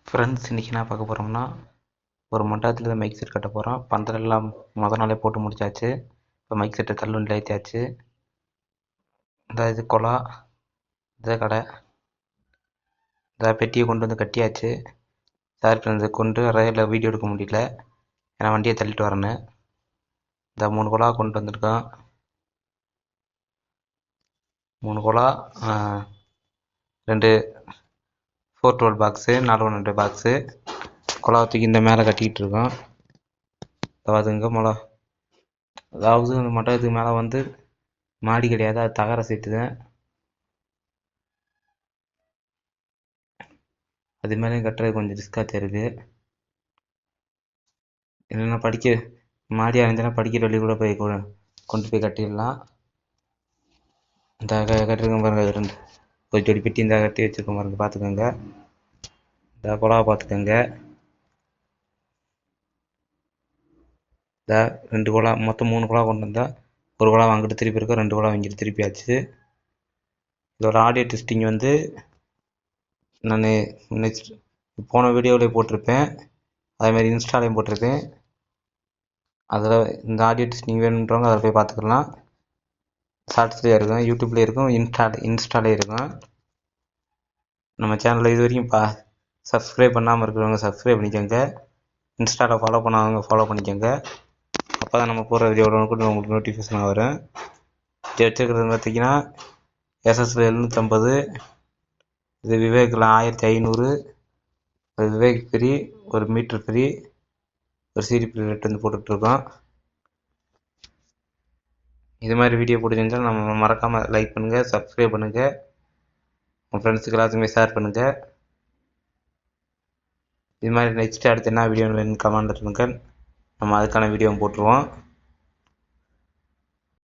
Friends இன்றைக்கி என்ன பார்க்க போகிறோம்னா ஒரு மண்டபத்தில் மைக் செட் கட்ட போகிறோம். பந்தலெல்லாம் மொதல் நாளே போட்டு முடிச்சாச்சு. இப்போ மைக் செட்டை தள்ளுண்டில் ஏற்றியாச்சு. இந்த இது குழா, இந்த கடை, இந்த பெட்டியை கொண்டு வந்து கட்டியாச்சு. சார் ஃப்ரெண்ட்ஸை கொண்டு ரயிலில் வீடியோ எடுக்க முடியல, ஏன்னா வண்டியை தள்ளிட்டு வரேன்னு. இந்த 3 குழா கொண்டு வந்திருக்கோம். 3 குழா, 2 412 பாக்ஸு, 412 பாக்ஸு. குழா தூக்கி இந்த மேலே கட்டிக்கிட்டு இருக்கோம். அதுங்க மொளா, அதாவது அந்த மண்டபத்துக்கு மேலே வந்து மாடி கிடையாது, அது தகர சீட்டு தான். அது மேலேயும் கட்டுறது கொஞ்சம் ரிஸ்க்காக தெரியுது. இல்லைன்னா மாடியாக இருந்துச்சுன்னா படிக்கிற வழி கூட போய் கொண்டு போய் கட்டிடலாம். இந்த கட்டிருக்கோம் பாருங்க, அது 2 ஒரு ஜோடி பெட்டி இந்த கட்டி வச்சுருக்கோம் பாருங்க, பார்த்துக்கோங்க. இந்த குழாவை பார்த்துக்கோங்க. இந்த 2 குழா, மொத்தம் 3 குழா கொண்டு வந்தால் ஒரு குழா வாங்கிட்டு திருப்பி இருக்கோம், 2 குழா வாங்கிட்டு திருப்பியாச்சு. இதோட ஆடியோ டெஸ்டிங் வந்து நான் நெக்ஸ்ட் போன வீடியோவிலே போட்டிருப்பேன், அதேமாதிரி இன்ஸ்டாலையும் போட்டிருப்பேன். அதில் இந்த ஆடியோ டெஸ்டிங் வேணுன்றவங்க அதில் போய் பார்த்துக்கலாம். ஷார்ட்ஸ்லேயே இருக்கும், யூடியூப்லேயே இருக்கும், இன்ஸ்டாலே இருக்கும். நம்ம சேனலில் இது வரைக்கும் சப்ஸ்கிரைப் பண்ணாமல் இருக்கிறவங்க சப்ஸ்கிரைப் பண்ணிக்கோங்க. இன்ஸ்டாவில் ஃபாலோ பண்ணாதவங்க ஃபாலோ பண்ணிக்கோங்க. அப்போ தான் நம்ம போகிற வீடியோட உங்களுக்கு நோட்டிஃபிகேஷன் வரும். இது வச்சுருக்கிறது பார்த்திங்கன்னா எஸ்எஸ்ல 750, இது விவேக்கில் 1500, ஒரு விவேக் ஃப்ரீ, ஒரு மீட்ரு ஃப்ரீ, ஒரு சிடி ரேட் வந்து போட்டுட்ருக்கோம். இது மாதிரி வீடியோ பிடிச்சிருந்தால் நம்ம மறக்காமல் லைக் பண்ணுங்கள், சப்ஸ்கிரைப் பண்ணுங்கள், உங்கள் ஃப்ரெண்ட்ஸுக்கு எல்லாத்துக்குமே ஷேர் பண்ணுங்கள். இது மாதிரி நெக்ஸ்ட்டு அடுத்து என்ன வீடியோ வேணும்னு கமெண்ட் பண்ணுங்கள், நம்ம அதுக்கான வீடியோவும் போட்டுருவோம்.